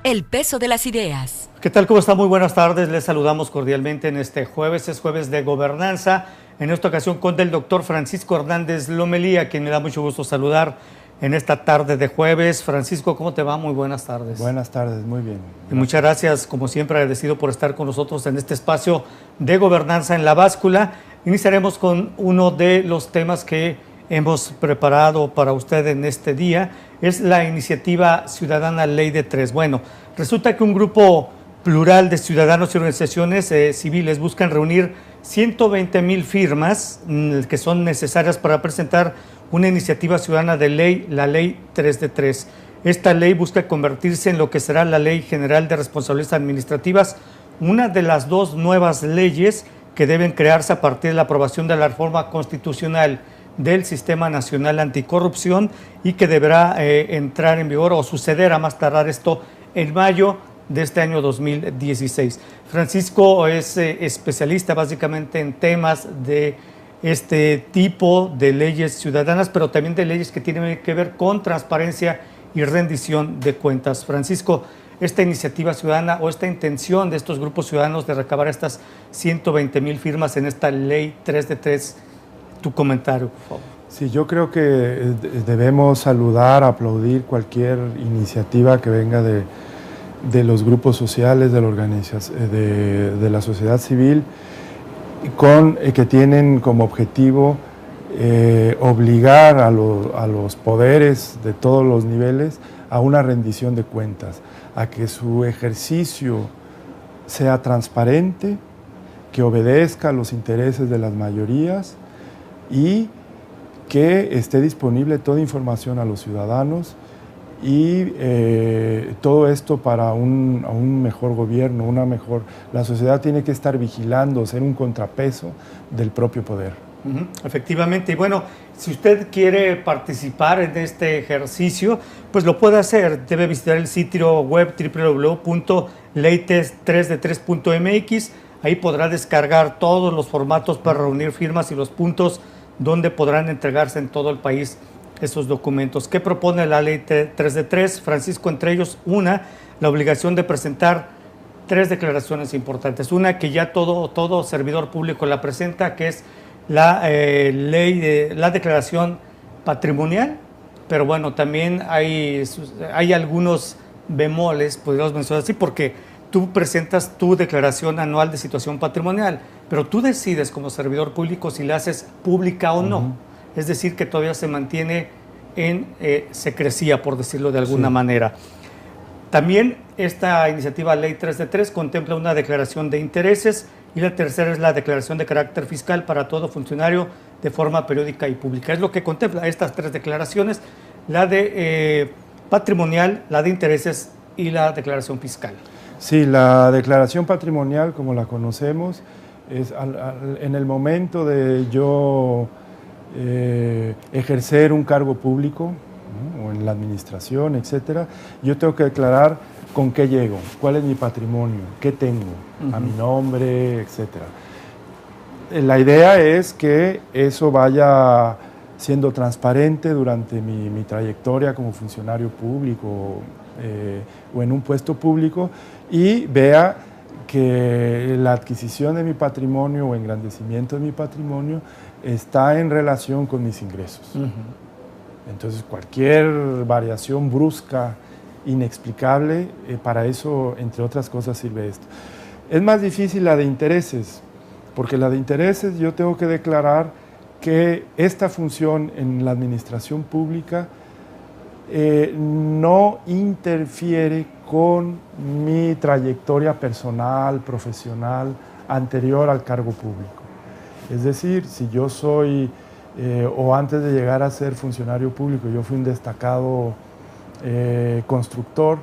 El peso de las ideas. ¿Qué tal? ¿Cómo está? Muy buenas tardes. Les saludamos cordialmente en este jueves. Es jueves de gobernanza. En esta ocasión con el doctor Francisco Hernández Lomelí, a quien me da mucho gusto saludar en esta tarde de jueves. Francisco, ¿cómo te va? Muy buenas tardes. Buenas tardes, muy bien. Y muchas gracias, como siempre, agradecido por estar con nosotros en este espacio de gobernanza en la báscula. Iniciaremos con uno de los temas que hemos preparado para usted en este día. Es la iniciativa ciudadana Ley de Tres. Bueno, resulta que un grupo plural de ciudadanos y organizaciones civiles buscan reunir 120,000 firmas que son necesarias para presentar una iniciativa ciudadana de ley, la Ley 3 de 3. Esta ley busca convertirse en lo que será la Ley General de Responsabilidades Administrativas, una de las dos nuevas leyes que deben crearse a partir de la aprobación de la reforma constitucional del Sistema Nacional Anticorrupción y que deberá entrar en vigor o suceder a más tardar esto en mayo de este año 2016. Francisco es especialista básicamente en temas de este tipo de leyes ciudadanas, pero también de leyes que tienen que ver con transparencia y rendición de cuentas. Francisco, esta iniciativa ciudadana o esta intención de estos grupos ciudadanos de recabar estas 120,000 firmas en esta Ley 3 de 3, tu comentario, por favor. Sí, yo creo que debemos saludar, aplaudir cualquier iniciativa que venga de los grupos sociales, de la organización, de la sociedad civil, que tienen como objetivo obligar a los poderes de todos los niveles a una rendición de cuentas, a que su ejercicio sea transparente, que obedezca a los intereses de las mayorías y que esté disponible toda información a los ciudadanos y todo esto para un mejor gobierno, la sociedad tiene que estar vigilando, ser un contrapeso del propio poder. Efectivamente, y bueno, si usted quiere participar en este ejercicio, pues lo puede hacer. Debe visitar el sitio web www.ley3de3.mx. Ahí podrá descargar todos los formatos para reunir firmas y los puntos donde podrán entregarse en todo el país esos documentos. ¿Qué propone la Ley 3 de 3? Francisco, entre ellos, la obligación de presentar 3 declaraciones importantes. Una que ya todo servidor público la presenta, que es la declaración patrimonial, pero bueno, también hay algunos bemoles, podríamos mencionar así, porque tú presentas tu declaración anual de situación patrimonial, pero tú decides como servidor público si la haces pública o no. Es decir, que todavía se mantiene en secrecía, por decirlo de alguna manera. También esta iniciativa Ley 3 de 3 contempla una declaración de intereses y la tercera es la declaración de carácter fiscal para todo funcionario de forma periódica y pública. Es lo que contempla estas 3 declaraciones, la de patrimonial, la de intereses y la declaración fiscal. Sí, la declaración patrimonial, como la conocemos, es en el momento de yo ejercer un cargo público, ¿no? O en la administración, etcétera, yo tengo que declarar con qué llego, cuál es mi patrimonio, qué tengo, a mi nombre, etcétera. La idea es que eso vaya siendo transparente durante mi trayectoria como funcionario público o en un puesto público y vea que la adquisición de mi patrimonio o engrandecimiento de mi patrimonio está en relación con mis ingresos. Entonces, cualquier variación brusca, inexplicable, para eso, entre otras cosas, sirve esto. Es más difícil la de intereses, porque la de intereses yo tengo que declarar que esta función en la administración pública no interfiere con mi trayectoria personal, profesional, anterior al cargo público. Es decir, si yo soy, o antes de llegar a ser funcionario público, yo fui un destacado constructor,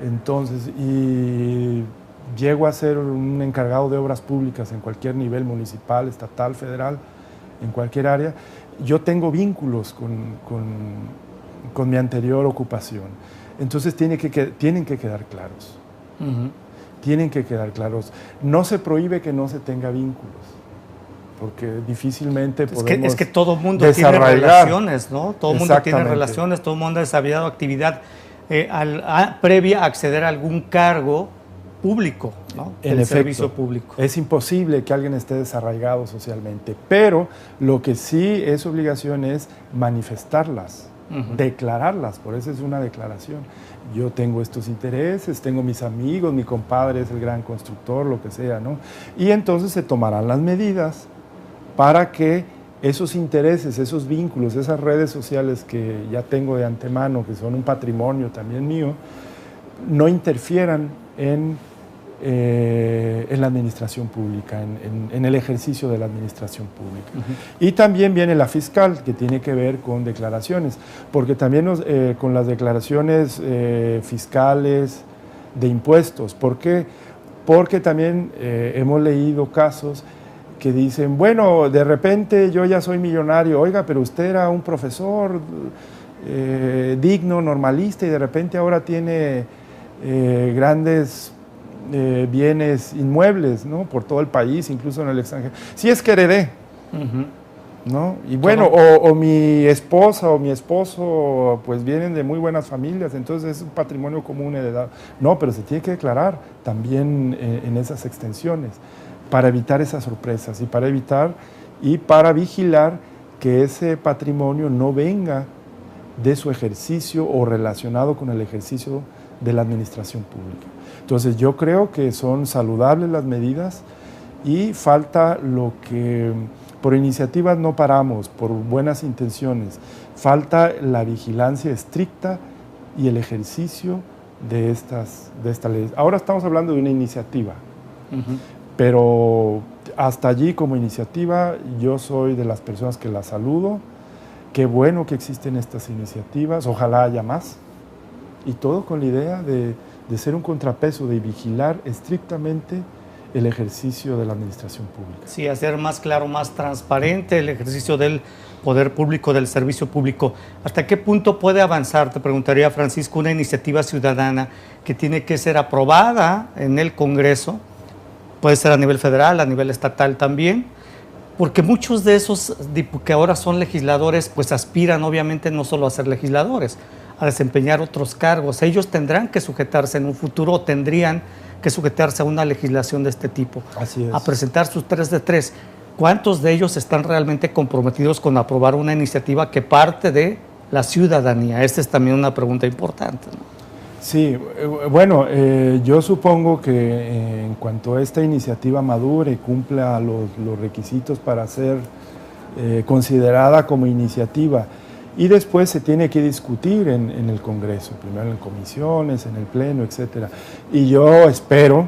entonces, y llego a ser un encargado de obras públicas en cualquier nivel, municipal, estatal, federal, en cualquier área, yo tengo vínculos con mi anterior ocupación. Entonces tienen que quedar claros. Tienen que quedar claros. No se prohíbe que no se tenga vínculos, porque difícilmente podemos es que todo el mundo tiene relaciones, ¿no? Todo el mundo tiene relaciones, todo el mundo ha desarrollado actividad previa a acceder a algún cargo público, ¿no? En el efecto, servicio público. Es imposible que alguien esté desarraigado socialmente, pero lo que sí es obligación es manifestarlas, declararlas, por eso es una declaración. Yo tengo estos intereses, tengo mis amigos, mi compadre es el gran constructor, lo que sea, ¿no? Y entonces se tomarán las medidas para que esos intereses, esos vínculos, esas redes sociales que ya tengo de antemano, que son un patrimonio también mío, no interfieran en la administración pública, en el ejercicio de la administración pública. Y también viene la fiscal, que tiene que ver con declaraciones, porque también con las declaraciones fiscales de impuestos. ¿Por qué? Porque también hemos leído casos que dicen, bueno, de repente yo ya soy millonario, oiga, pero usted era un profesor digno, normalista, y de repente ahora tiene grandes bienes inmuebles, ¿no? Por todo el país, incluso en el extranjero. Si es que heredé, ¿no? Y bueno, o mi esposa o mi esposo pues vienen de muy buenas familias, entonces es un patrimonio común heredado. No, pero se tiene que declarar también en esas extensiones para evitar esas sorpresas y para vigilar que ese patrimonio no venga de su ejercicio o relacionado con el ejercicio de la administración pública. Entonces yo creo que son saludables las medidas y falta lo que por iniciativas no paramos, por buenas intenciones, falta la vigilancia estricta y el ejercicio de estas leyes. Ahora estamos hablando de una iniciativa, pero hasta allí como iniciativa yo soy de las personas que la saludo. Qué bueno que existen estas iniciativas, ojalá haya más, y todo con la idea de ser un contrapeso, de vigilar estrictamente el ejercicio de la administración pública. Sí, hacer más claro, más transparente el ejercicio del poder público, del servicio público. ¿Hasta qué punto puede avanzar, te preguntaría Francisco, una iniciativa ciudadana que tiene que ser aprobada en el Congreso? Puede ser a nivel federal, a nivel estatal también, porque muchos de esos que ahora son legisladores pues aspiran obviamente no solo a ser legisladores, a desempeñar otros cargos. Ellos tendrán que sujetarse en un futuro, o tendrían que sujetarse a una legislación de este tipo. Así es. A presentar sus 3 de 3. ¿Cuántos de ellos están realmente comprometidos con aprobar una iniciativa que parte de la ciudadanía? Esta es también una pregunta importante, ¿no? Sí, bueno, yo supongo que en cuanto a esta iniciativa madure y cumpla los requisitos para ser considerada como iniciativa, y después se tiene que discutir en el Congreso, primero en comisiones, en el Pleno, etc. Y yo espero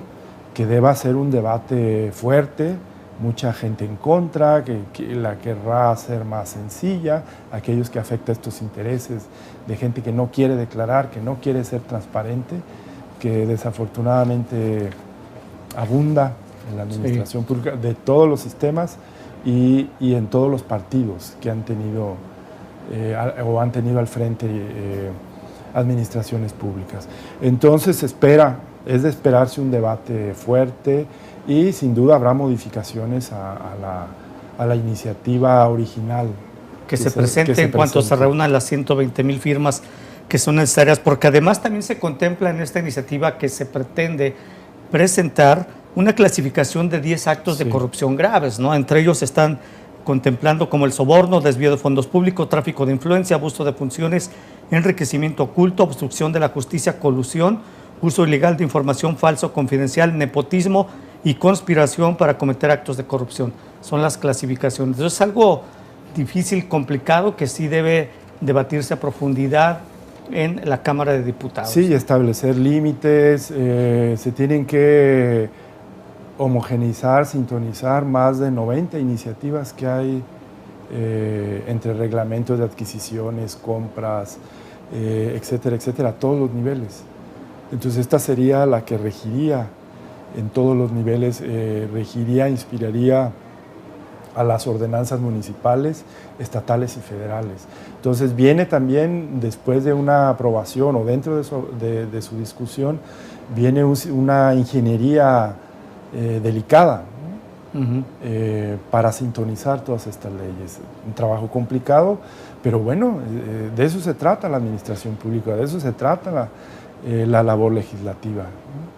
que deba ser un debate fuerte, mucha gente en contra, que la querrá hacer más sencilla, aquellos que afecta estos intereses de gente que no quiere declarar, que no quiere ser transparente, que desafortunadamente abunda en la administración pública de todos los sistemas y en todos los partidos que han tenido o han tenido al frente administraciones públicas. Entonces es de esperarse un debate fuerte y sin duda habrá modificaciones a la iniciativa original. Que se presente en cuanto se reúnan las 120,000 firmas que son necesarias, porque además también se contempla en esta iniciativa que se pretende presentar una clasificación de 10 actos de corrupción graves, ¿no? Entre ellos están contemplando como el soborno, desvío de fondos públicos, tráfico de influencia, abuso de funciones, enriquecimiento oculto, obstrucción de la justicia, colusión, uso ilegal de información falso, confidencial, nepotismo y conspiración para cometer actos de corrupción. Son las clasificaciones. Entonces es algo difícil, complicado, que sí debe debatirse a profundidad en la Cámara de Diputados. Sí, establecer límites, se tienen que homogeneizar, sintonizar más de 90 iniciativas que hay entre reglamentos de adquisiciones, compras, etcétera, etcétera, a todos los niveles. Entonces esta sería la que regiría en todos los niveles, inspiraría a las ordenanzas municipales, estatales y federales. Entonces viene también, después de una aprobación o dentro de su discusión, viene una ingeniería delicada, ¿no? para sintonizar todas estas leyes. Un trabajo complicado, pero bueno, de eso se trata la administración pública, de eso se trata la labor legislativa.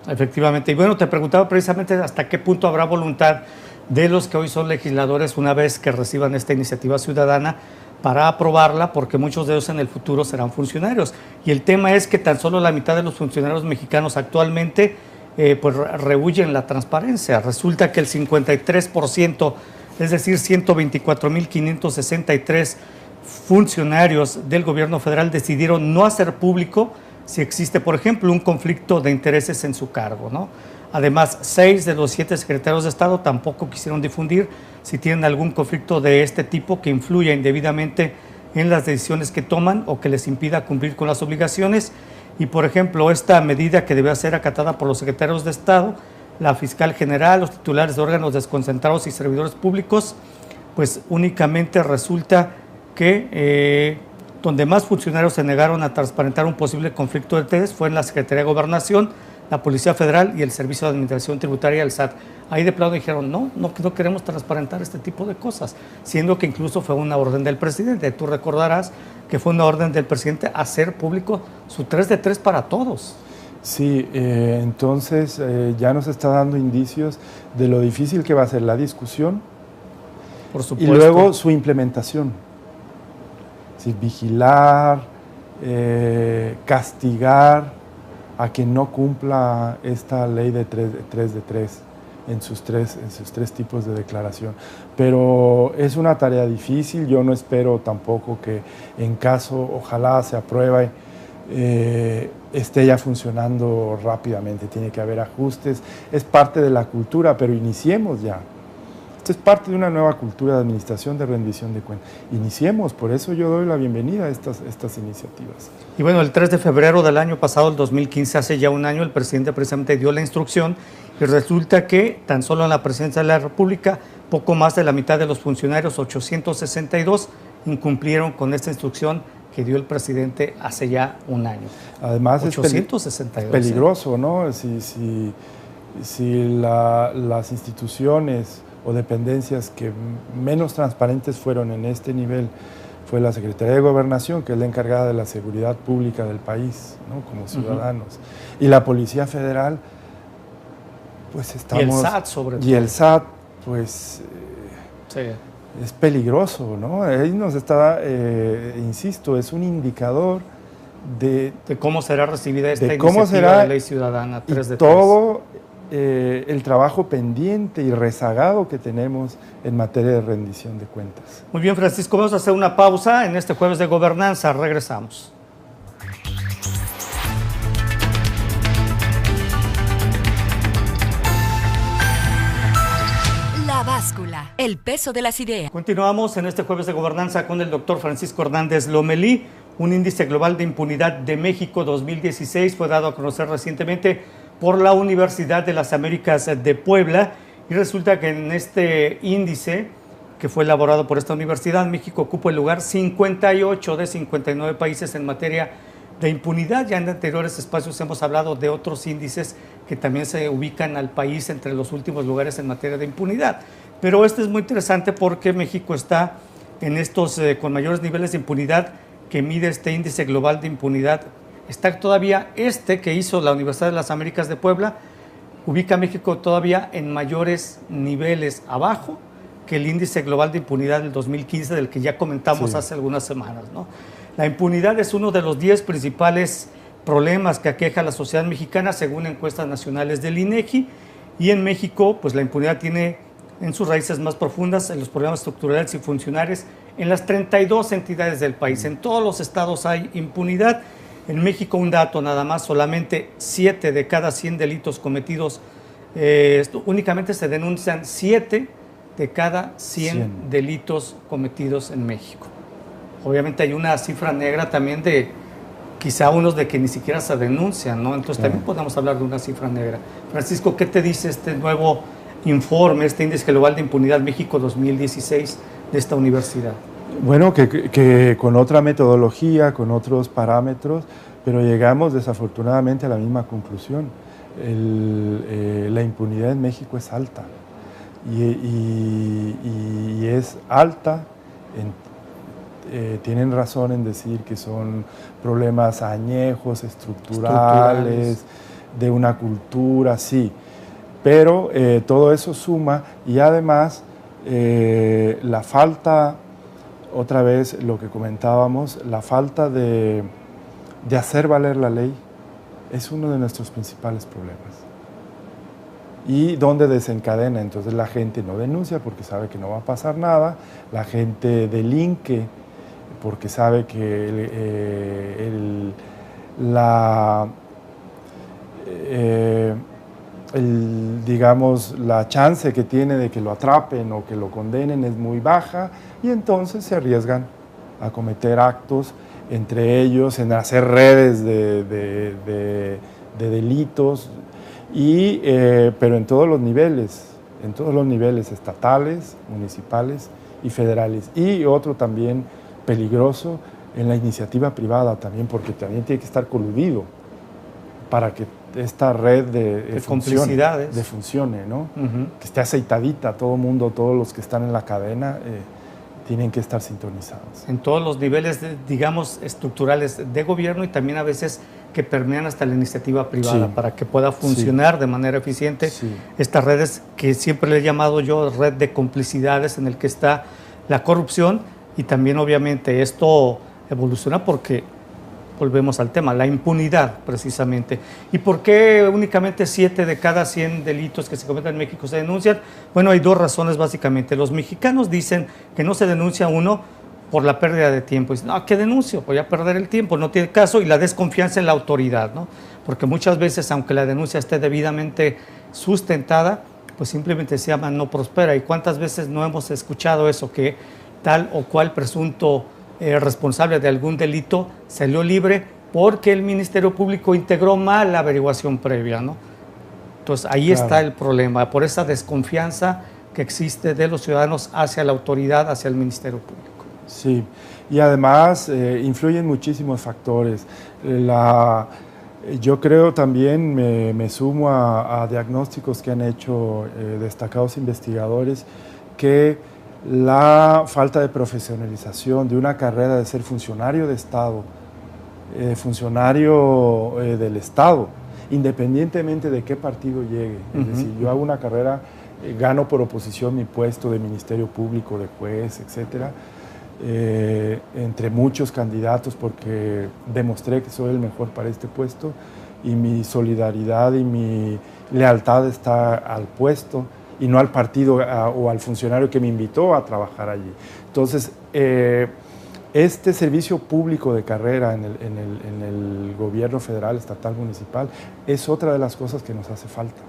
Efectivamente. Y bueno, te preguntaba precisamente hasta qué punto habrá voluntad de los que hoy son legisladores una vez que reciban esta iniciativa ciudadana para aprobarla, porque muchos de ellos en el futuro serán funcionarios. Y el tema es que tan solo la mitad de los funcionarios mexicanos actualmente pues rehuyen la transparencia. Resulta que el 53%, es decir, 124.563 funcionarios del gobierno federal decidieron no hacer público si existe, por ejemplo, un conflicto de intereses en su cargo, ¿no? Además, 6 de los 7 secretarios de Estado tampoco quisieron difundir si tienen algún conflicto de este tipo que influya indebidamente en las decisiones que toman o que les impida cumplir con las obligaciones. Y, por ejemplo, esta medida que debe ser acatada por los secretarios de Estado, la fiscal general, los titulares de órganos desconcentrados y servidores públicos, pues únicamente resulta que donde más funcionarios se negaron a transparentar un posible conflicto de intereses fue en la Secretaría de Gobernación, la Policía Federal y el Servicio de Administración Tributaria, el SAT. Ahí de plano dijeron, no queremos transparentar este tipo de cosas, siendo que incluso fue una orden del presidente. Tú recordarás que fue una orden del presidente hacer público su 3 de 3 para todos. Sí, entonces ya nos está dando indicios de lo difícil que va a ser la discusión. Por supuesto. Y luego su implementación. Es decir, vigilar, castigar a quien no cumpla esta ley de 3 de 3 en sus tres tipos de declaración. Pero es una tarea difícil, yo no espero tampoco que en caso, ojalá se apruebe, esté ya funcionando rápidamente, tiene que haber ajustes, es parte de la cultura, pero iniciemos ya. Esto es parte de una nueva cultura de administración, de rendición de cuentas. Iniciemos, por eso yo doy la bienvenida a estas iniciativas. Y bueno, el 3 de febrero del año pasado, el 2015, hace ya un año, el presidente precisamente dio la instrucción y resulta que tan solo en la presidencia de la República, poco más de la mitad de los funcionarios, 862, incumplieron con esta instrucción que dio el presidente hace ya un año. Además 862, es peligroso, ¿no? Si las instituciones o dependencias que menos transparentes fueron en este nivel fue la Secretaría de Gobernación, que es la encargada de la seguridad pública del país, ¿no? Como ciudadanos, y la Policía Federal, pues estamos... Y el SAT, sobre todo. Y el SAT, pues... Sí. Es peligroso, ¿no? Ahí nos está, insisto, es un indicador de cómo será recibida esta iniciativa de ley ciudadana 3 de 3. Todo el trabajo pendiente y rezagado que tenemos en materia de rendición de cuentas. Muy bien, Francisco, vamos a hacer una pausa en este jueves de gobernanza. Regresamos. La báscula, el peso de las ideas. Continuamos en este jueves de gobernanza con el doctor Francisco Hernández Lomelí. Un índice global de impunidad de México 2016 fue dado a conocer recientemente por la Universidad de las Américas de Puebla y resulta que en este índice que fue elaborado por esta universidad, México ocupa el lugar 58 de 59 países en materia de impunidad. Ya en anteriores espacios hemos hablado de otros índices que también se ubican al país entre los últimos lugares en materia de impunidad. Pero este es muy interesante porque México está en estos con mayores niveles de impunidad que mide este índice global de impunidad. Está todavía que hizo la Universidad de las Américas de Puebla, ubica a México todavía en mayores niveles abajo que el índice global de impunidad del 2015, del que ya comentamos hace algunas semanas, ¿no? La impunidad es uno de los 10 principales problemas que aqueja a la sociedad mexicana según encuestas nacionales del INEGI, y en México pues la impunidad tiene en sus raíces más profundas en los problemas estructurales y funcionales en las 32 entidades del país. En todos los estados hay impunidad. En México, un dato nada más, solamente 7 de cada 100 delitos cometidos, únicamente se denuncian 7 de cada 100 delitos cometidos en México. Obviamente hay una cifra negra también de quizá unos de que ni siquiera se denuncian, ¿no? Entonces también podemos hablar de una cifra negra. Francisco, ¿qué te dice este nuevo informe, este índice global de impunidad México 2016 de esta universidad? Bueno, que con otra metodología, con otros parámetros, pero llegamos desafortunadamente a la misma conclusión. La impunidad en México es alta. y es alta. Tienen razón en decir que son problemas añejos, estructurales, de una cultura, sí, pero todo eso suma y además la falta, otra vez lo que comentábamos, la falta de hacer valer la ley es uno de nuestros principales problemas. Y donde desencadena, entonces la gente no denuncia porque sabe que no va a pasar nada, la gente delinque porque sabe que digamos, la chance que tiene de que lo atrapen o que lo condenen es muy baja y entonces se arriesgan a cometer actos, entre ellos en hacer redes de delitos, pero en todos los niveles estatales, municipales y federales. Y otro también peligroso en la iniciativa privada también, porque también tiene que estar coludido para que esta red de complicidades funcione, ¿no? Que esté aceitadita, todo el mundo, todos los que están en la cadena tienen que estar sintonizados. En todos los niveles, digamos, estructurales de gobierno y también a veces que permean hasta la iniciativa privada, sí, para que pueda funcionar de manera eficiente. Sí. Estas redes que siempre le he llamado yo red de complicidades, en el que está la corrupción. Y también obviamente esto evoluciona porque, volvemos al tema, la impunidad precisamente. ¿Y por qué únicamente 7 de cada 100 delitos que se cometen en México se denuncian? Bueno, hay dos razones básicamente. Los mexicanos dicen que no se denuncia uno por la pérdida de tiempo. Dicen, no, ¿qué denuncio? Voy a perder el tiempo, no tiene caso. Y la desconfianza en la autoridad, ¿no? Porque muchas veces, aunque la denuncia esté debidamente sustentada, pues simplemente se llama no prospera. ¿Y cuántas veces no hemos escuchado eso, que tal o cual presunto responsable de algún delito salió libre porque el Ministerio Público integró mal la averiguación previa, ¿no? Entonces ahí claro, está el problema, por esa desconfianza que existe de los ciudadanos hacia la autoridad, hacia el Ministerio Público. Sí, y además influyen muchísimos factores. Yo creo también, me sumo a diagnósticos que han hecho destacados investigadores, que la falta de profesionalización de una carrera de ser funcionario de Estado, funcionario del Estado, independientemente de qué partido llegue. Es decir, yo hago una carrera, gano por oposición mi puesto de Ministerio Público, de juez, etcétera, entre muchos candidatos porque demostré que soy el mejor para este puesto y mi solidaridad y mi lealtad está al puesto y no al partido o al funcionario que me invitó a trabajar allí. Entonces, este servicio público de carrera en el gobierno federal, estatal, municipal, es otra de las cosas que nos hace falta,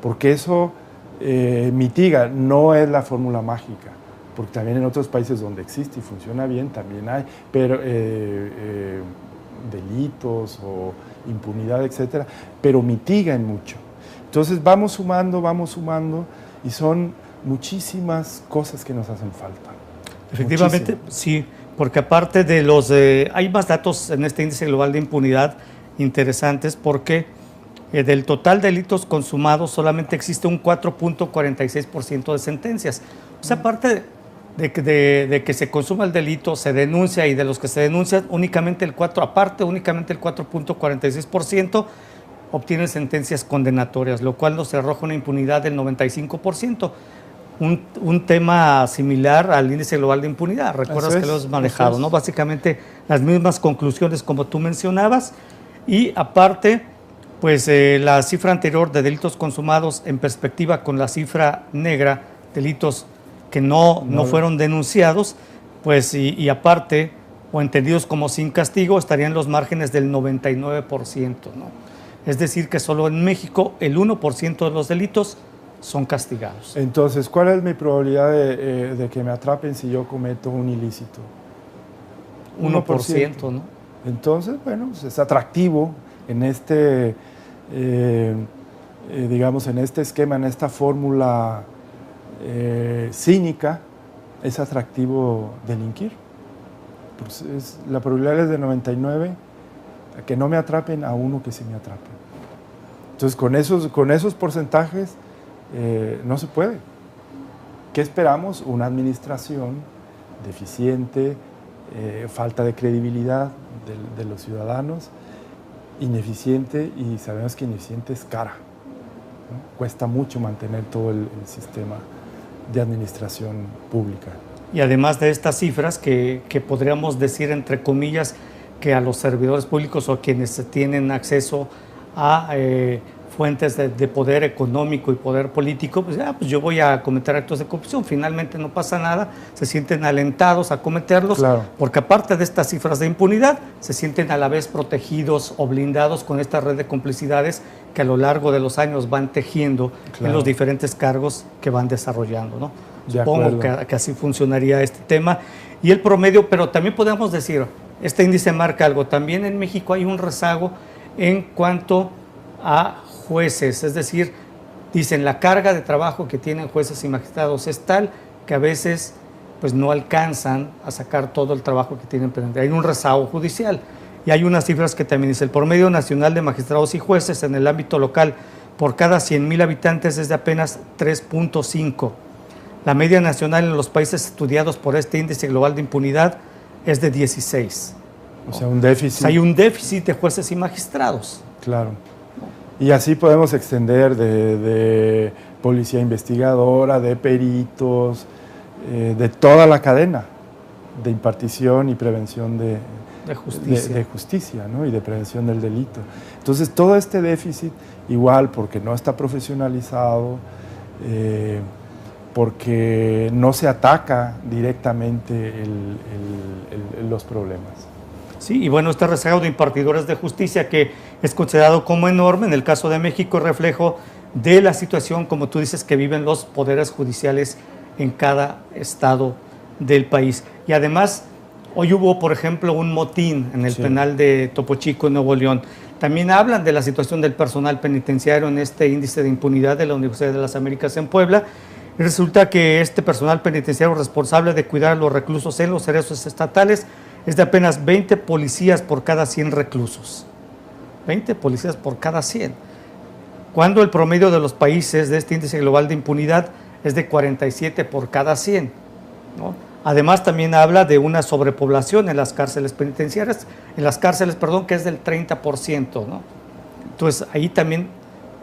porque eso mitiga, no es la fórmula mágica, porque también en otros países donde existe y funciona bien también hay, pero delitos o impunidad, etcétera, pero mitiga en mucho. Entonces vamos sumando y son muchísimas cosas que nos hacen falta. Efectivamente, sí, porque aparte de hay más datos en este índice global de impunidad interesantes, porque del total de delitos consumados solamente existe un 4.46% de sentencias. O sea, aparte de que se consuma el delito, se denuncia, y de los que se denuncian, únicamente el 4.46% obtienen sentencias condenatorias, lo cual nos arroja una impunidad del 95%. Un tema similar al índice global de impunidad. Recuerdas que lo has manejado, ¿no? Básicamente las mismas conclusiones como tú mencionabas, y aparte, pues la cifra anterior de delitos consumados en perspectiva con la cifra negra, delitos que no fueron denunciados, pues y aparte, o entendidos como sin castigo, estarían los márgenes del 99%, ¿no? Es decir, que solo en México el 1% de los delitos son castigados. Entonces, ¿cuál es mi probabilidad de que me atrapen si yo cometo un ilícito? 1%, ¿no? Entonces, bueno, pues es atractivo en digamos, en este esquema, en esta fórmula cínica, es atractivo delinquir. Pues la probabilidad es de 99, que no me atrapen, a 1 que sí me atrapen. Entonces, con esos porcentajes no se puede. ¿Qué esperamos? Una administración deficiente, falta de credibilidad de los ciudadanos, ineficiente, y sabemos que ineficiente es cara, ¿no? Cuesta mucho mantener todo el sistema de administración pública. Y además de estas cifras que podríamos decir, entre comillas, que a los servidores públicos o quienes tienen acceso a fuentes de poder económico y poder político, pues yo voy a cometer actos de corrupción, finalmente no pasa nada, se sienten alentados a cometerlos, claro, porque aparte de estas cifras de impunidad, se sienten a la vez protegidos o blindados con esta red de complicidades que a lo largo de los años van tejiendo, claro, en los diferentes cargos que van desarrollando, ¿no? Supongo que así funcionaría este tema. Y el promedio, pero también podemos decir, este índice marca algo, también en México hay un rezago en cuanto a jueces, es decir, dicen la carga de trabajo que tienen jueces y magistrados es tal que a veces pues no alcanzan a sacar todo el trabajo que tienen pendiente. Hay un rezago judicial y hay unas cifras que también dice el promedio nacional de magistrados y jueces en el ámbito local por cada 100,000 habitantes es de apenas 3.5. La media nacional en los países estudiados por este índice global de impunidad es de 16. O sea, un déficit. O sea, hay un déficit de jueces y magistrados. Claro. Y así podemos extender de policía investigadora, de peritos, de toda la cadena de impartición y prevención de justicia, ¿no? Y de prevención del delito. Entonces, todo este déficit, igual porque no está profesionalizado, porque no se ataca directamente los problemas. Sí, y bueno, este rezago de impartidores de justicia que es considerado como enorme, en el caso de México, reflejo de la situación, como tú dices, que viven los poderes judiciales en cada estado del país. Y además, hoy hubo, por ejemplo, un motín en el penal de Topo Chico, en Nuevo León. También hablan de la situación del personal penitenciario en este índice de impunidad de la Universidad de las Américas en Puebla. Y resulta que este personal penitenciario responsable de cuidar a los reclusos en los cerezos estatales es de apenas 20 policías por cada 100 reclusos. 20 policías por cada 100. Cuando el promedio de los países de este índice global de impunidad es de 47 por cada 100, ¿no? Además, también habla de una sobrepoblación en las cárceles penitenciarias, que es del 30%, ¿no? Entonces, ahí también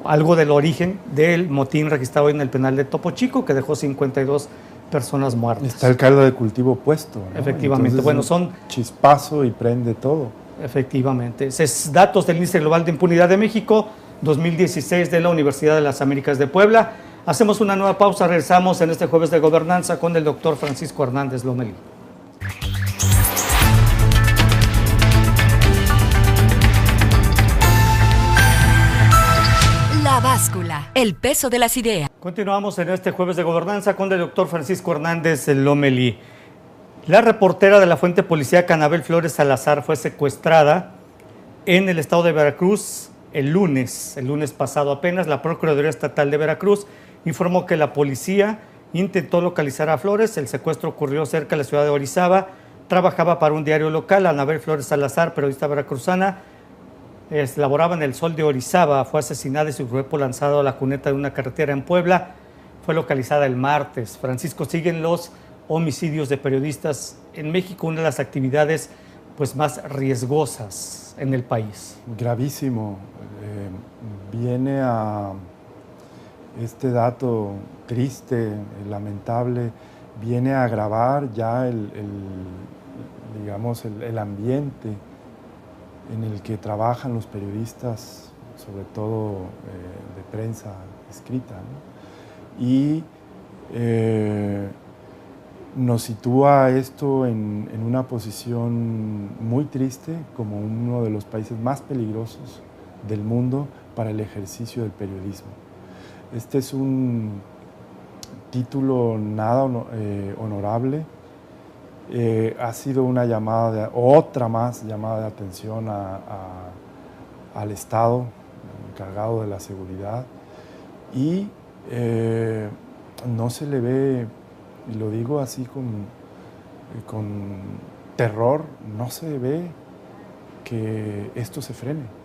algo del origen del motín registrado en el penal de Topo Chico, que dejó 52 personas muertas. Está el caldo de cultivo puesto, ¿no? Efectivamente. Entonces, bueno, son chispazo y prende todo. Efectivamente. Es datos del Índice Global de Impunidad de México 2016 de la Universidad de las Américas de Puebla. Hacemos una nueva pausa, regresamos en este jueves de gobernanza con el doctor Francisco Hernández Lomelí. La báscula, el peso de las ideas. Continuamos en este jueves de gobernanza con el doctor Francisco Hernández Lomelí. La reportera de la fuente policíaca Anabel Flores Salazar fue secuestrada en el estado de Veracruz el lunes pasado apenas. La Procuraduría Estatal de Veracruz informó que la policía intentó localizar a Flores. El secuestro ocurrió cerca de la ciudad de Orizaba. Trabajaba para un diario local. Anabel Flores Salazar, periodista veracruzana, laboraba en El Sol de Orizaba. Fue asesinada y su cuerpo lanzado a la cuneta de una carretera en Puebla. Fue localizada el martes. Francisco, siguen los homicidios de periodistas en México, una de las actividades pues más riesgosas en el país. Gravísimo. Viene a este dato triste, lamentable, viene a agravar ya el ambiente en el que trabajan los periodistas, sobre todo de prensa escrita, ¿no? Y nos sitúa esto en una posición muy triste, como uno de los países más peligrosos del mundo para el ejercicio del periodismo. Este es un título nada honorable. Ha sido una otra más llamada de atención al Estado encargado de la seguridad, y no se le ve, y lo digo así con terror, no se ve que esto se frene.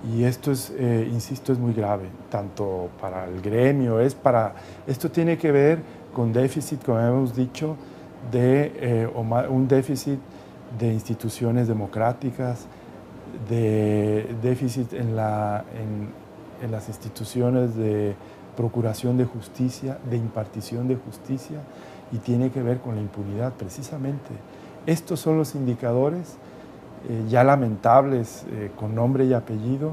Y esto es, insisto, es muy grave, tanto para el gremio, esto tiene que ver con déficit, como hemos dicho, un déficit de instituciones democráticas, de déficit en las instituciones de procuración de justicia, de impartición de justicia, y tiene que ver con la impunidad precisamente. Estos son los indicadores ya lamentables, con nombre y apellido,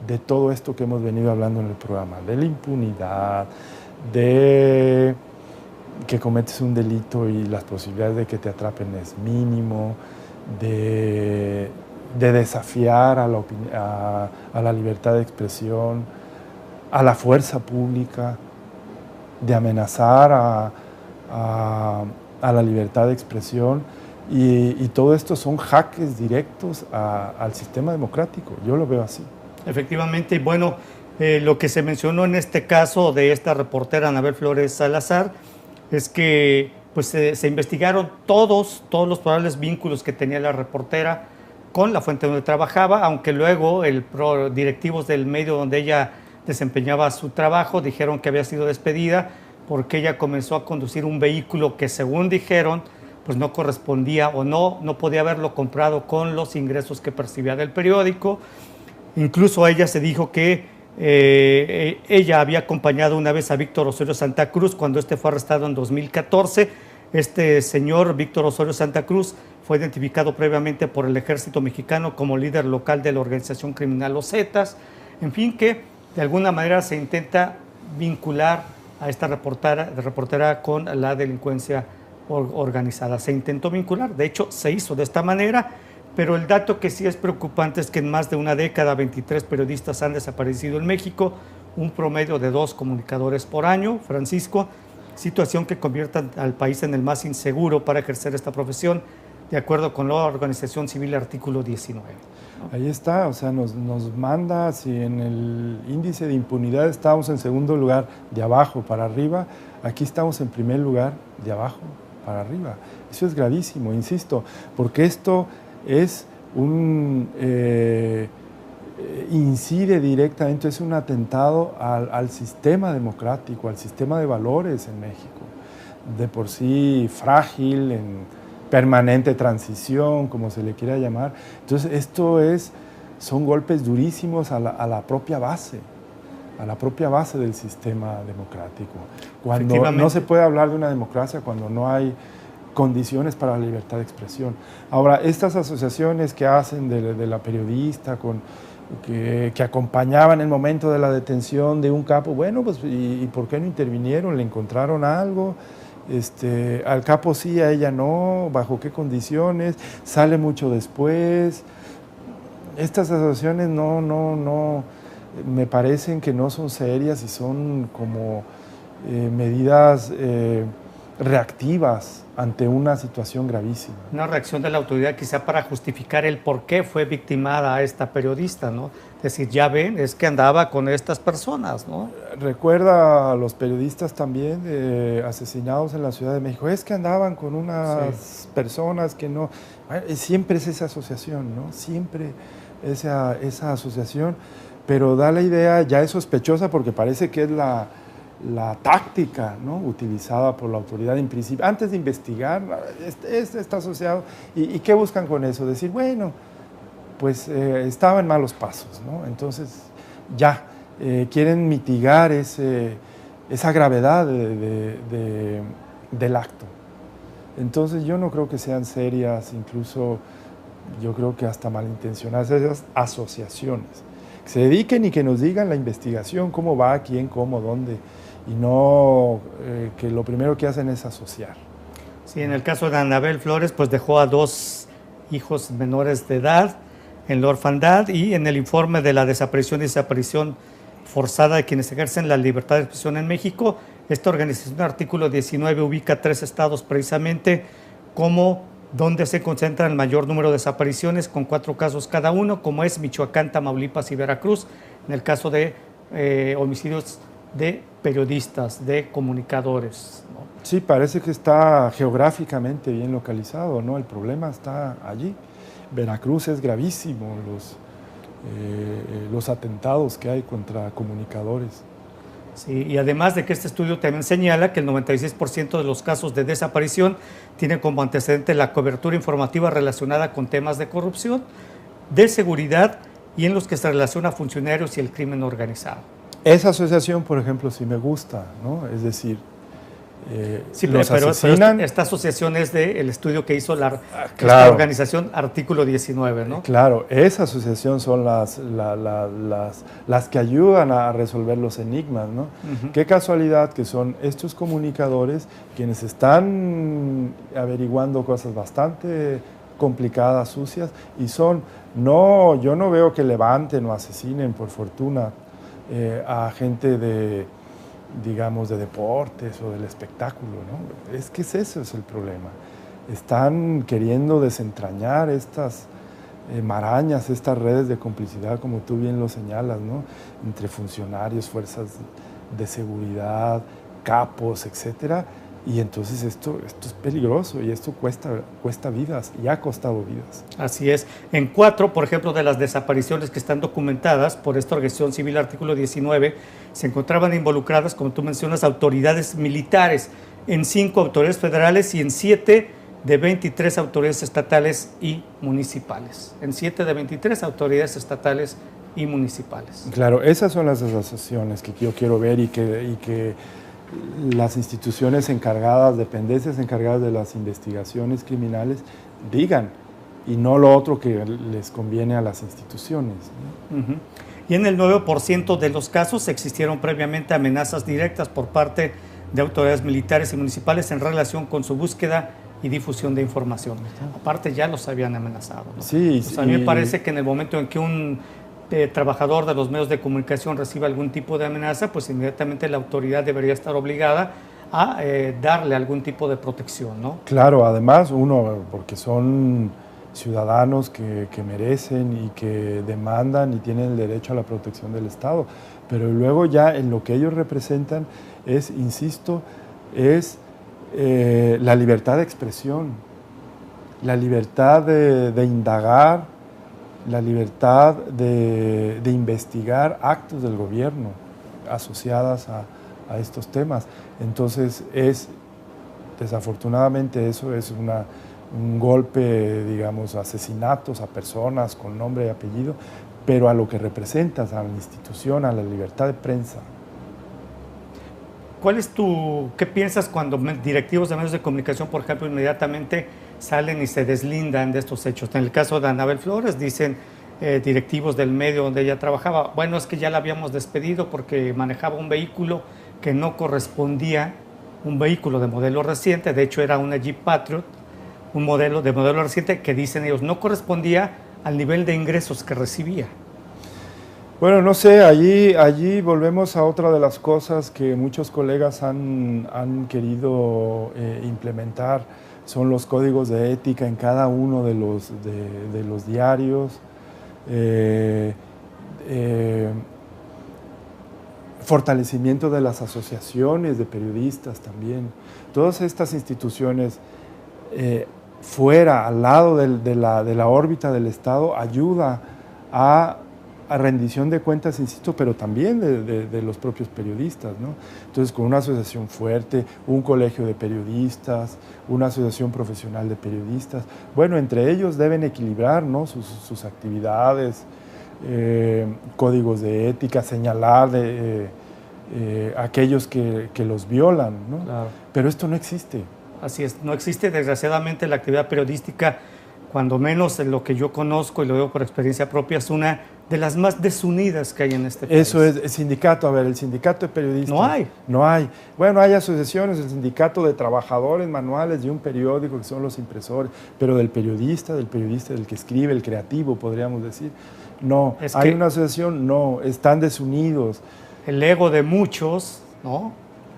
de todo esto que hemos venido hablando en el programa, de la impunidad, de que cometes un delito y las posibilidades de que te atrapen es mínimo, de desafiar a la libertad de expresión, a la fuerza pública, de amenazar a la libertad de expresión, y todo esto son jaques directos al sistema democrático. Yo lo veo así. Efectivamente, y bueno, lo que se mencionó en este caso de esta reportera Anabel Flores Salazar es que pues, se investigaron todos los probables vínculos que tenía la reportera con la fuente donde trabajaba, aunque luego directivos del medio donde ella desempeñaba su trabajo dijeron que había sido despedida porque ella comenzó a conducir un vehículo que, según dijeron, pues no correspondía o no podía haberlo comprado con los ingresos que percibía del periódico. Incluso a ella se dijo que ella había acompañado una vez a Víctor Osorio Santa Cruz cuando este fue arrestado en 2014. Este señor, Víctor Osorio Santa Cruz, fue identificado previamente por el Ejército Mexicano como líder local de la organización criminal Los Zetas. En fin, que de alguna manera se intenta vincular a esta reportera con la delincuencia organizada. Se intentó vincular, de hecho se hizo de esta manera, pero el dato que sí es preocupante es que en más de una década 23 periodistas han desaparecido en México, un promedio de 2 comunicadores por año, Francisco, situación que convierte al país en el más inseguro para ejercer esta profesión, de acuerdo con la Organización Civil Artículo 19. ¿no? Ahí está, o sea, nos manda, si en el índice de impunidad estábamos en segundo lugar de abajo para arriba, aquí estamos en primer lugar de abajo para arriba. Eso es gravísimo, insisto, porque esto es incide directamente, es un atentado al sistema democrático, al sistema de valores en México, de por sí frágil, en permanente transición, como se le quiera llamar. Entonces, son golpes durísimos a la propia base del sistema democrático. Cuando no se puede hablar de una democracia, cuando no hay condiciones para la libertad de expresión. Ahora, estas asociaciones que hacen de la periodista, que acompañaban el momento de la detención de un capo, bueno, pues, ¿y por qué no intervinieron? ¿Le encontraron algo? Al capo sí, a ella no, ¿bajo qué condiciones? Sale mucho después. Estas asociaciones no, me parecen que no son serias y son como medidas reactivas ante una situación gravísima. Una reacción de la autoridad quizá para justificar el por qué fue victimada esta periodista, ¿no? Es decir, ya ven, es que andaba con estas personas, ¿no? Recuerda a los periodistas también asesinados en la Ciudad de México, es que andaban con unas personas que no... Siempre es esa asociación, ¿no? Siempre esa asociación, pero da la idea, ya es sospechosa porque parece que es la táctica, ¿no?, utilizada por la autoridad en principio, antes de investigar, está asociado. ¿Y qué buscan con eso? Decir, bueno, pues estaba en malos pasos, ¿no? Entonces ya quieren mitigar esa gravedad del acto. Entonces yo no creo que sean serias, incluso yo creo que hasta malintencionadas esas asociaciones. Que se dediquen y que nos digan la investigación, cómo va, quién, cómo, dónde, y no que lo primero que hacen es asociar. Sí, en el caso de Anabel Flores, pues dejó a 2 hijos menores de edad en la orfandad, y en el informe de la desaparición y desaparición forzada de quienes ejercen la libertad de expresión en México, esta organización, artículo 19, ubica 3 estados precisamente como donde se concentra el mayor número de desapariciones, con 4 casos cada uno, como es Michoacán, Tamaulipas y Veracruz, en el caso de homicidios de periodistas, de comunicadores, ¿no? Sí, parece que está geográficamente bien localizado, ¿no? El problema está allí. Veracruz es gravísimo, los atentados que hay contra comunicadores. Sí, y además de que este estudio también señala que el 96% de los casos de desaparición tiene como antecedente la cobertura informativa relacionada con temas de corrupción, de seguridad y en los que se relaciona funcionarios y el crimen organizado. Esa asociación, por ejemplo, sí me gusta, ¿no? Es decir, sí, los pero asesinan. esta asociación es del estudio que hizo esta claro, organización Artículo 19, ¿no? Claro, esa asociación son las que ayudan a resolver los enigmas, ¿no? Qué casualidad que son estos comunicadores quienes están averiguando cosas bastante complicadas, sucias, y yo no veo que levanten o asesinen, por fortuna, a gente digamos, de deportes o del espectáculo, ¿no? Es que ese es el problema. Están queriendo desentrañar estas marañas, estas redes de complicidad, como tú bien lo señalas, ¿no? Entre funcionarios, fuerzas de seguridad, capos, etcétera. Y entonces esto es peligroso y esto cuesta vidas y ha costado vidas. Así es. En 4, por ejemplo, de las desapariciones que están documentadas por esta organización civil Artículo 19, se encontraban involucradas, como tú mencionas, autoridades militares, en 5 autoridades federales y en 7 de 23 autoridades estatales y municipales. En 7 de 23 autoridades estatales y municipales. Claro, esas son las asociaciones que yo quiero ver y que las instituciones encargadas, dependencias encargadas de las investigaciones criminales digan, y no lo otro que les conviene a las instituciones, ¿no? Y en el 9% de los casos existieron previamente amenazas directas por parte de autoridades militares y municipales en relación con su búsqueda y difusión de información. Aparte ya los habían amenazado, ¿no? Sí, pues a mí me parece que en el momento en que un trabajador de los medios de comunicación recibe algún tipo de amenaza, pues inmediatamente la autoridad debería estar obligada a darle algún tipo de protección, ¿no? Claro, además porque son ciudadanos que merecen y que demandan y tienen el derecho a la protección del Estado, pero luego ya en lo que ellos representan es, insisto, la libertad de expresión, la libertad de indagar, la libertad de investigar actos del gobierno asociadas a estos temas. Entonces, desafortunadamente eso es un golpe, digamos, asesinatos a personas con nombre y apellido, pero a lo que representas, a la institución, a la libertad de prensa. ¿Qué piensas cuando directivos de medios de comunicación, por ejemplo, inmediatamente salen y se deslindan de estos hechos? En el caso de Anabel Flores, dicen directivos del medio donde ella trabajaba, bueno, es que ya la habíamos despedido porque manejaba un vehículo que no correspondía, un vehículo de modelo reciente, de hecho era una Jeep Patriot, un modelo de modelo reciente que dicen ellos no correspondía al nivel de ingresos que recibía. Bueno, no sé, allí volvemos a otra de las cosas que muchos colegas han querido implementar, son los códigos de ética en cada uno de los diarios, fortalecimiento de las asociaciones de periodistas también. Todas estas instituciones fuera, al lado de la órbita del Estado, ayuda a rendición de cuentas, insisto, pero también de los propios periodistas, ¿no? Entonces, con una asociación fuerte, un colegio de periodistas, una asociación profesional de periodistas, bueno, entre ellos deben equilibrar, ¿no?, sus actividades, códigos de ética, señalar aquellos que los violan, ¿no? Claro. Pero esto no existe. Así es, no existe desgraciadamente la actividad periodística, cuando menos en lo que yo conozco y lo veo por experiencia propia, es una de las más desunidas que hay en este país. Eso es el sindicato, a ver, el sindicato de periodistas. No hay. No hay. Bueno, hay asociaciones, el sindicato de trabajadores manuales de un periódico que son los impresores, pero del periodista, del que escribe, el creativo, podríamos decir. No, hay una asociación, no, están desunidos. El ego de muchos, ¿no?,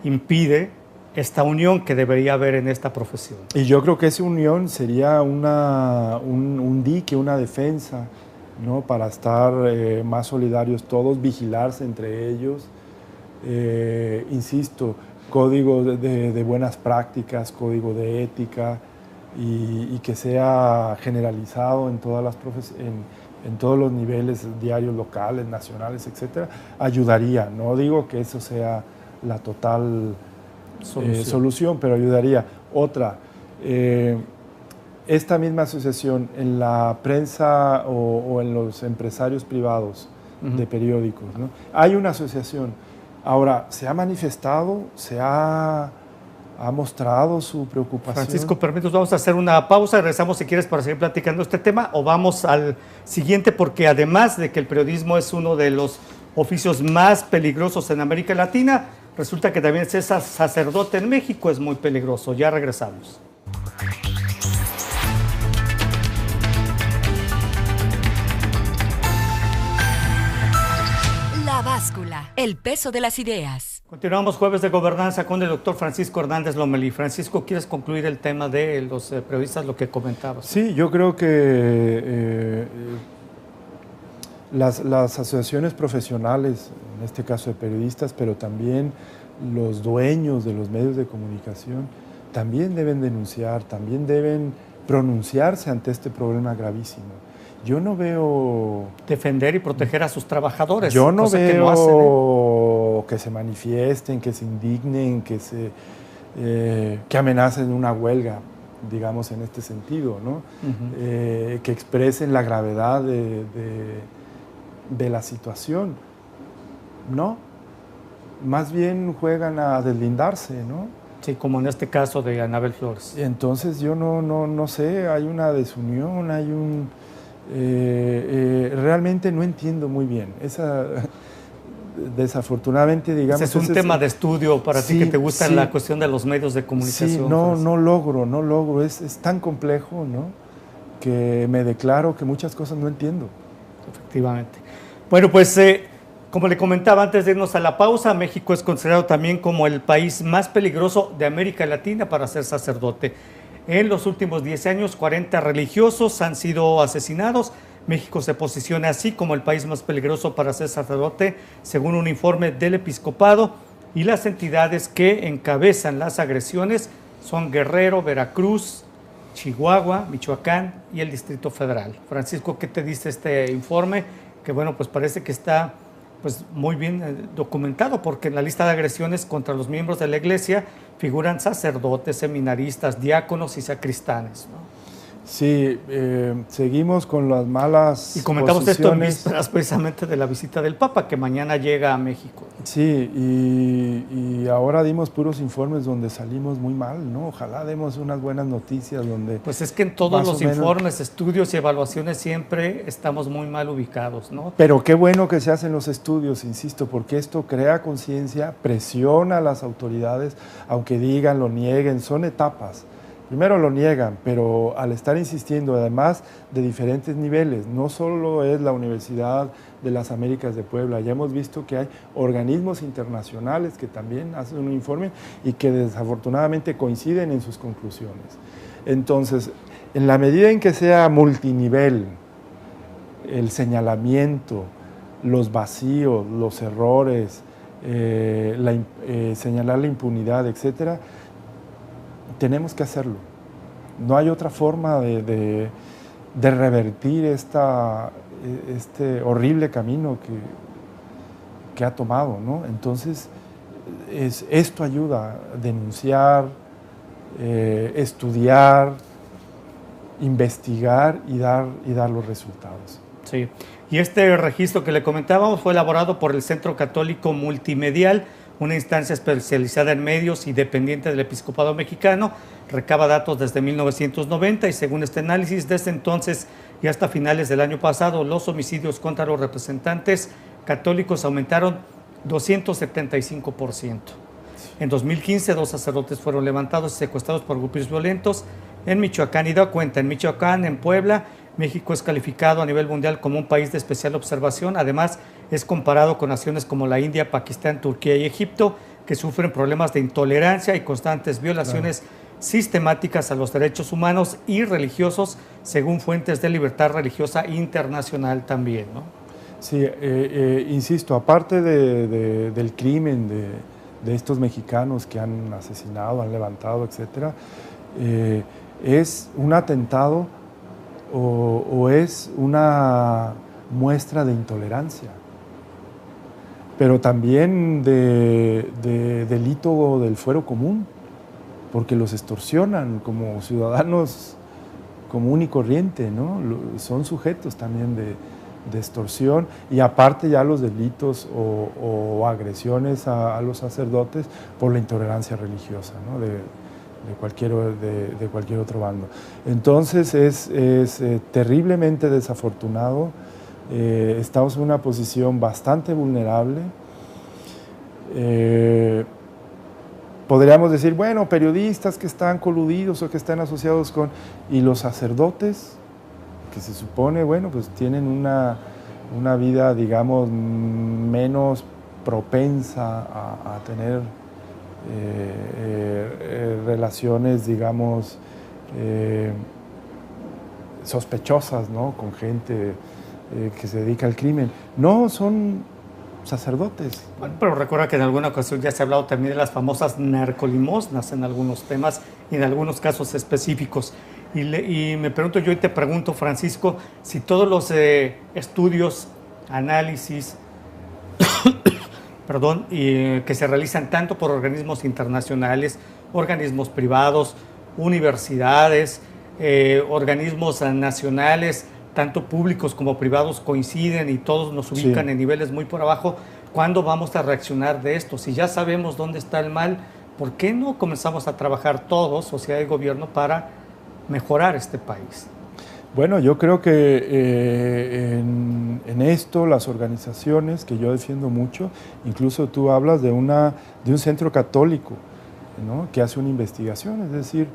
impide esta unión que debería haber en esta profesión. Y yo creo que esa unión sería un dique, una defensa, ¿no?, para estar más solidarios todos, vigilarse entre ellos. Insisto, código de buenas prácticas, código de ética y que sea generalizado en todas las en todos los niveles, diarios locales, nacionales, etcétera, ayudaría. No digo que eso sea la total solución, pero ayudaría. Otra, esta misma asociación en la prensa o en los empresarios privados de periódicos, ¿no? Hay una asociación. Ahora, ¿se ha manifestado? ¿Se ha mostrado su preocupación? Francisco, permítanos, vamos a hacer una pausa y regresamos si quieres para seguir platicando este tema, o vamos al siguiente, porque además de que el periodismo es uno de los oficios más peligrosos en América Latina, resulta que también ser sacerdote en México es muy peligroso. Ya regresamos. La báscula, el peso de las ideas. Continuamos jueves de gobernanza con el doctor Francisco Hernández Lomelí. Francisco, ¿quieres concluir el tema de los periodistas, lo que comentabas? Sí, yo creo que las asociaciones profesionales, en este caso de periodistas, pero también los dueños de los medios de comunicación, también deben denunciar, también deben pronunciarse ante este problema gravísimo. Yo no veo... Defender y proteger a sus trabajadores. Yo no veo que, no hacen, que se manifiesten, que se indignen, que amenacen una huelga, digamos, en este sentido, ¿no? Que expresen la gravedad de la situación. No, más bien juegan a deslindarse, ¿no? Sí, como en este caso de Anabel Flores. Entonces yo no sé, hay una desunión, hay un... realmente no entiendo muy bien. Desafortunadamente, digamos... Ese es un tema de estudio para ti que te gusta la cuestión de los medios de comunicación. Sí, no logro. Es tan complejo, ¿no?, que me declaro que muchas cosas no entiendo. Efectivamente. Bueno, pues como le comentaba antes de irnos a la pausa, México es considerado también como el país más peligroso de América Latina para ser sacerdote. En los últimos 10 años, 40 religiosos han sido asesinados. México se posiciona así como el país más peligroso para ser sacerdote, según un informe del Episcopado, y las entidades que encabezan las agresiones son Guerrero, Veracruz, Chihuahua, Michoacán y el Distrito Federal. Francisco, ¿qué te dice este informe? Que bueno, pues parece que está pues muy bien documentado, porque en la lista de agresiones contra los miembros de la Iglesia figuran sacerdotes, seminaristas, diáconos y sacristanes, ¿no? Sí, seguimos con las malas y comentamos posiciones. Esto en vísperas precisamente de la visita del Papa, que mañana llega a México. Sí, y ahora dimos puros informes donde salimos muy mal, ¿no? Ojalá demos unas buenas noticias donde... Pues es que en todos los informes, estudios y evaluaciones siempre estamos muy mal ubicados, ¿no? Pero qué bueno que se hacen los estudios, insisto, porque esto crea conciencia, presiona a las autoridades, aunque digan, lo nieguen, son etapas. Primero lo niegan, pero al estar insistiendo, además de diferentes niveles, no solo es la Universidad de las Américas de Puebla, ya hemos visto que hay organismos internacionales que también hacen un informe y que desafortunadamente coinciden en sus conclusiones. Entonces, en la medida en que sea multinivel, el señalamiento, los vacíos, los errores, señalar la impunidad, etcétera, tenemos que hacerlo. No hay otra forma de revertir este horrible camino que ha tomado, ¿no? Entonces, esto ayuda a denunciar, estudiar, investigar y dar los resultados. Sí, y este registro que le comentábamos fue elaborado por el Centro Católico Multimedial, una instancia especializada en medios y dependiente del Episcopado Mexicano. Recaba datos desde 1990 y según este análisis, desde entonces y hasta finales del año pasado, los homicidios contra los representantes católicos aumentaron 275%. En 2015, 2 sacerdotes fueron levantados y secuestrados por grupos violentos en Michoacán. Y da cuenta, en Michoacán, en Puebla, México es calificado a nivel mundial como un país de especial observación. Además, es comparado con naciones como la India, Pakistán, Turquía y Egipto, que sufren problemas de intolerancia y constantes violaciones sistemáticas a los derechos humanos y religiosos, según fuentes de libertad religiosa internacional también, ¿no? Sí, insisto, aparte del crimen de estos mexicanos que han asesinado, han levantado, etcétera, es un atentado o es una muestra de intolerancia, pero también de delito del fuero común, porque los extorsionan como ciudadanos común y corriente, ¿no? Son sujetos también de extorsión, y aparte ya los delitos o agresiones a los sacerdotes por la intolerancia religiosa, ¿no? de cualquier otro bando. Entonces es terriblemente desafortunado, estamos en una posición bastante vulnerable. Podríamos decir, bueno, periodistas que están coludidos o que están asociados con... Y los sacerdotes, que se supone, bueno, pues tienen una vida, digamos, menos propensa a tener relaciones, digamos, sospechosas, ¿no? Con gente que se dedica al crimen. No, son sacerdotes. Bueno, pero recuerda que en alguna ocasión ya se ha hablado también de las famosas narcolimosnas en algunos temas y en algunos casos específicos. Y me pregunto yo y te pregunto, Francisco, si todos los estudios, análisis, perdón, que se realizan tanto por organismos internacionales, organismos privados, universidades, organismos nacionales, tanto públicos como privados coinciden y todos nos ubican en niveles muy por abajo, ¿cuándo vamos a reaccionar de esto? Si ya sabemos dónde está el mal, ¿por qué no comenzamos a trabajar todos, sociedad y gobierno, para mejorar este país? Bueno, yo creo que en esto las organizaciones que yo defiendo mucho, incluso tú hablas de un centro católico, ¿no? Que hace una investigación, es decir,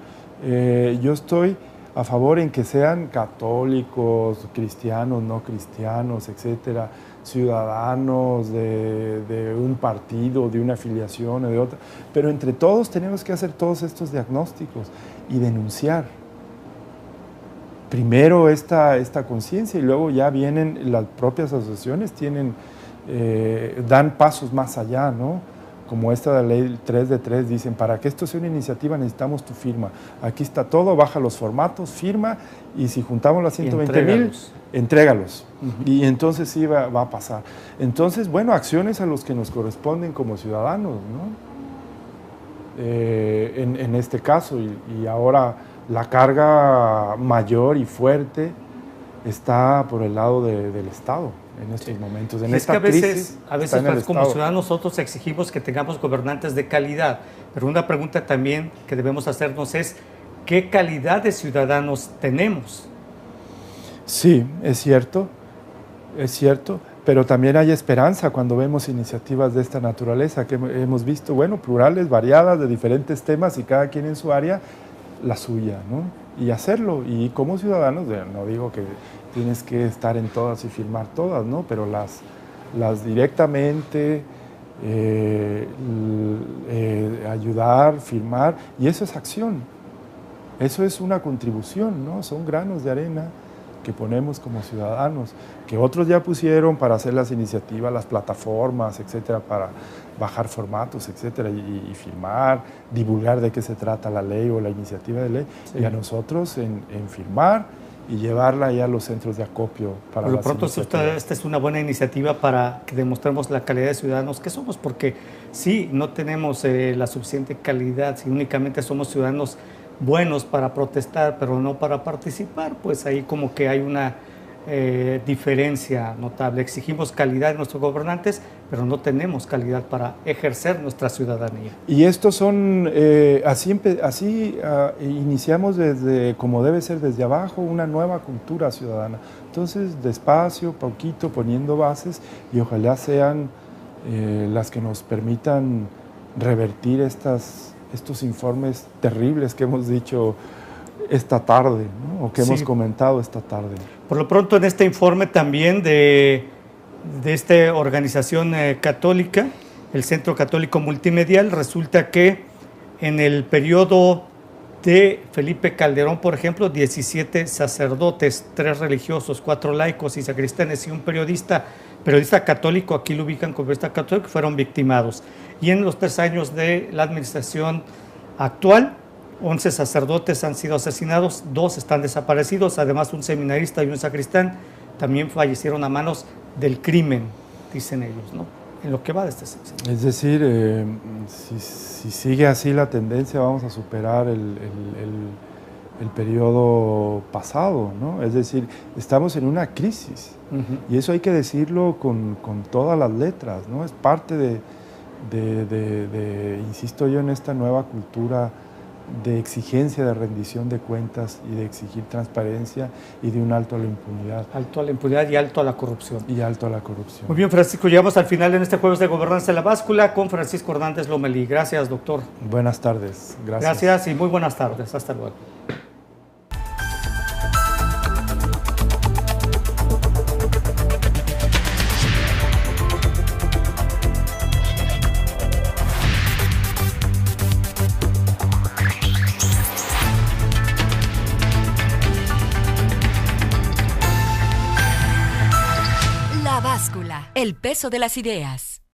yo estoy a favor en que sean católicos, cristianos, no cristianos, etcétera, ciudadanos de un partido, de una afiliación o de otra, pero entre todos tenemos que hacer todos estos diagnósticos y denunciar. Primero esta conciencia y luego ya vienen las propias asociaciones, dan pasos más allá, ¿no? Como esta ley 3 de 3, dicen, para que esto sea una iniciativa necesitamos tu firma. Aquí está todo, baja los formatos, firma, y si juntamos las 120,000, entrégalos. Y entonces sí va a pasar. Entonces, bueno, acciones a los que nos corresponden como ciudadanos, ¿no? En este caso, y ahora la carga mayor y fuerte está por el lado del Estado en estos momentos. En esta crisis, a veces como ciudadanos nosotros exigimos que tengamos gobernantes de calidad, pero una pregunta también que debemos hacernos es, ¿qué calidad de ciudadanos tenemos? Sí, es cierto, pero también hay esperanza cuando vemos iniciativas de esta naturaleza que hemos visto, bueno, plurales, variadas, de diferentes temas y cada quien en su área, la suya, ¿no? Y hacerlo, y como ciudadanos, no digo que tienes que estar en todas y firmar todas, ¿no? Pero las directamente, ayudar, firmar, y eso es acción, eso es una contribución, ¿no? Son granos de arena que ponemos como ciudadanos, que otros ya pusieron para hacer las iniciativas, las plataformas, etcétera, para bajar formatos, etcétera, y firmar, divulgar de qué se trata la ley o la iniciativa de ley, sí. Y a nosotros en firmar y llevarla ya a los centros de acopio. Por lo pronto, esta es una buena iniciativa para que demostremos la calidad de ciudadanos que somos, porque sí, no tenemos la suficiente calidad, si únicamente somos ciudadanos buenos para protestar, pero no para participar, pues ahí como que hay una diferencia notable. Exigimos calidad de nuestros gobernantes, pero no tenemos calidad para ejercer nuestra ciudadanía. Y estos son, así iniciamos desde, como debe ser, desde abajo, una nueva cultura ciudadana. Entonces, despacio, poquito, poniendo bases, y ojalá sean las que nos permitan revertir estos informes terribles que hemos dicho esta tarde, ¿no? O que hemos comentado esta tarde. Por lo pronto, en este informe también de esta organización católica, el Centro Católico Multimedial, resulta que en el periodo de Felipe Calderón, por ejemplo, 17 sacerdotes, 3 religiosos, 4 laicos y sacristanes y un periodista católico, aquí lo ubican como periodista católico, fueron victimados. Y en los 3 años de la administración actual, 11 sacerdotes han sido asesinados, 2 están desaparecidos, además un seminarista y un sacristán también fallecieron a manos del crimen, dicen ellos, ¿no? En lo que va de este sexenio. Es decir, si sigue así la tendencia, vamos a superar el periodo pasado, ¿no? Es decir, estamos en una crisis, y eso hay que decirlo con todas las letras, ¿no? Es parte insisto yo, en esta nueva cultura de exigencia, de rendición de cuentas y de exigir transparencia y de un alto a la impunidad. Alto a la impunidad y alto a la corrupción. Y alto a la corrupción. Muy bien, Francisco, llegamos al final en este Jueves de Gobernanza en la Báscula con Francisco Hernández Lomelí. Gracias, doctor. Buenas tardes. Gracias. Gracias y muy buenas tardes. Hasta luego. La Báscula, el peso de las ideas.